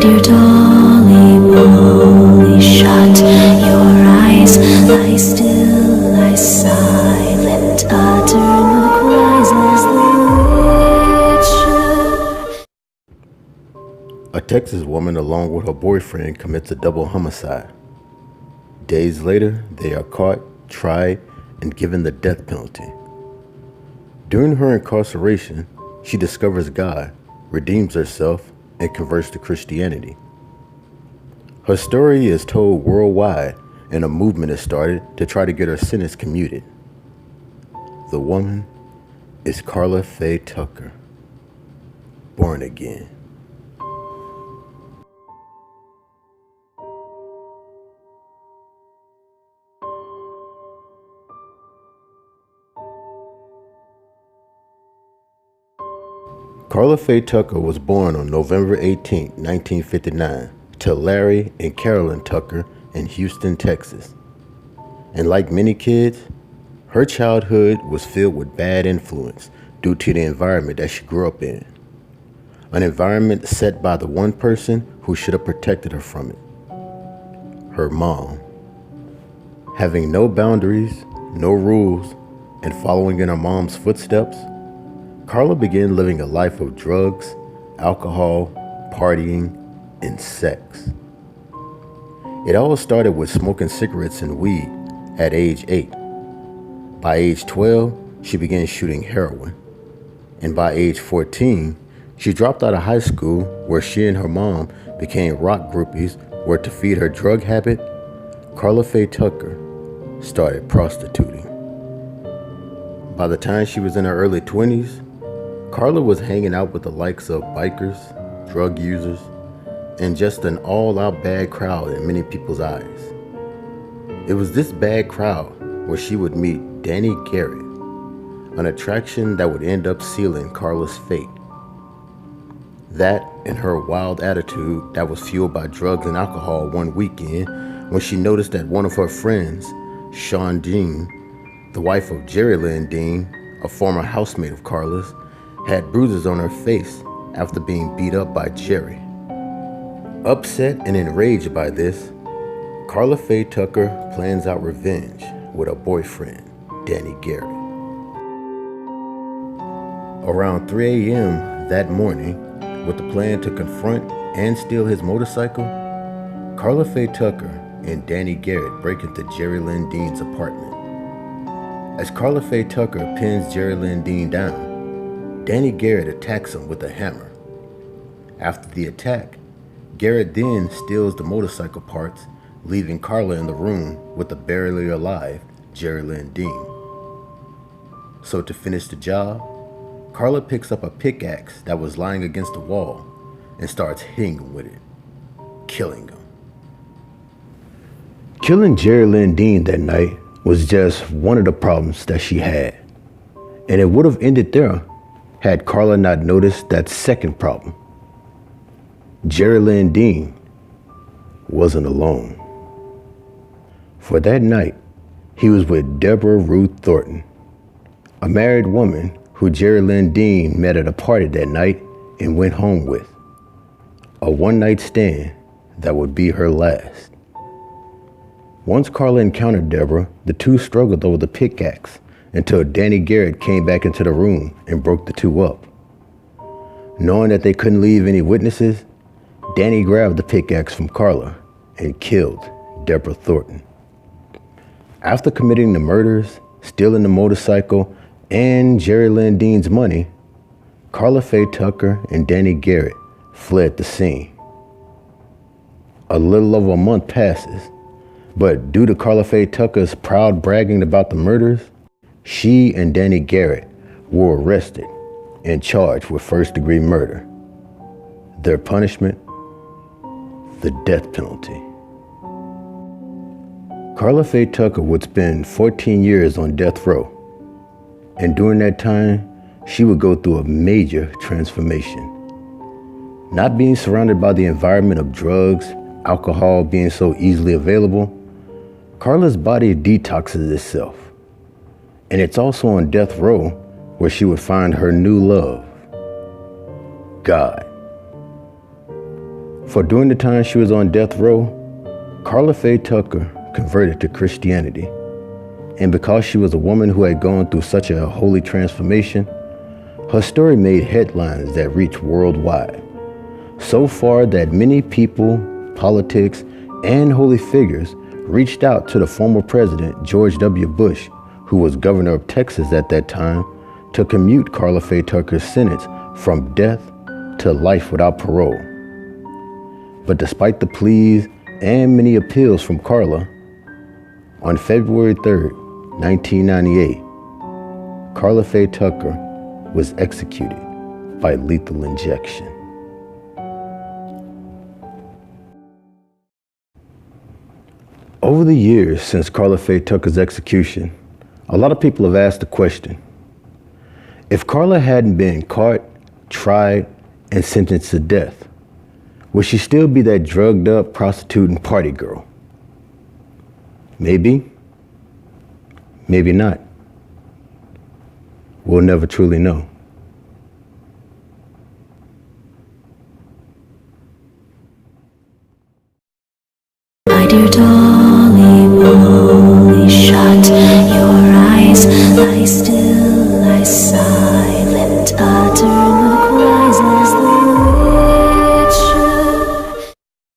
your dolly, molly, shut your eyes, lie still, lie silent, utter no cries as the witcher. A Texas woman along with her boyfriend commits a double homicide. Days later, they are caught, tried, and given the death penalty. During her incarceration, she discovers God, redeems herself, and converts to Christianity. Her story is told worldwide, and a movement is started to try to get her sentence commuted. The woman is Karla Faye Tucker, born again. Karla Faye Tucker was born on November 18, 1959, to Larry and Carolyn Tucker in Houston, Texas. And like many kids, her childhood was filled with bad influence due to the environment that she grew up in. An environment set by the one person who should have protected her from it, her mom. Having no boundaries, no rules, and following in her mom's footsteps, Karla began living a life of drugs, alcohol, partying, and sex. It all started with smoking cigarettes and weed at age 8. By age 12, she began shooting heroin. And by age 14, she dropped out of high school where she and her mom became rock groupies where to feed her drug habit, Karla Faye Tucker started prostituting. By the time she was in her early 20s, Karla was hanging out with the likes of bikers, drug users, and just an all-out bad crowd in many people's eyes. It was this bad crowd where she would meet Danny Garrett, an attraction that would end up sealing Karla's fate. That and her wild attitude that was fueled by drugs and alcohol one weekend when she noticed that one of her friends, Shawn Dean, the wife of Jerry Lynn Dean, a former housemate of Karla's, had bruises on her face after being beat up by Jerry. Upset and enraged by this, Karla Faye Tucker plans out revenge with her boyfriend, Danny Garrett. Around 3 a.m. that morning, with the plan to confront and steal his motorcycle, Karla Faye Tucker and Danny Garrett break into Jerry Lynn Dean's apartment. As Karla Faye Tucker pins Jerry Lynn Dean down, Danny Garrett attacks him with a hammer. After the attack, Garrett then steals the motorcycle parts, leaving Karla in the room with the barely alive Jerry Lynn Dean. So to finish the job, Karla picks up a pickaxe that was lying against the wall and starts hitting him with it, killing him. Killing Jerry Lynn Dean that night was just one of the problems that she had, and it would have ended there had Karla not noticed that second problem. Jerry Lynn Dean wasn't alone. For that night, he was with Deborah Ruth Thornton, a married woman who Jerry Lynn Dean met at a party that night and went home with. A one-night stand that would be her last. Once Karla encountered Deborah, the two struggled over the pickaxe until Danny Garrett came back into the room and broke the two up. Knowing that they couldn't leave any witnesses, Danny grabbed the pickaxe from Karla and killed Deborah Thornton. After committing the murders, stealing the motorcycle, and Jerry Lynn Dean's money, Karla Faye Tucker and Danny Garrett fled the scene. A little over a month passes, but due to Karla Faye Tucker's proud bragging about the murders, she and Danny Garrett were arrested and charged with first-degree murder. Their punishment? The death penalty. Karla Faye Tucker would spend 14 years on death row, and during that time, she would go through a major transformation. Not being surrounded by the environment of drugs, alcohol being so easily available, Karla's body detoxes itself. And it's also on death row where she would find her new love, God. For during the time she was on death row, Karla Faye Tucker converted to Christianity. And because she was a woman who had gone through such a holy transformation, her story made headlines that reached worldwide. So far that many people, politics, and holy figures reached out to the former president, George W. Bush, who was governor of Texas at that time, to commute Karla Faye Tucker's sentence from death to life without parole. But despite the pleas and many appeals from Karla, on February 3rd, 1998, Karla Faye Tucker was executed by lethal injection. Over the years since Karla Faye Tucker's execution, a lot of people have asked the question, if Karla hadn't been caught, tried, and sentenced to death, would she still be that drugged up prostitute and party girl? Maybe, maybe not. We'll never truly know.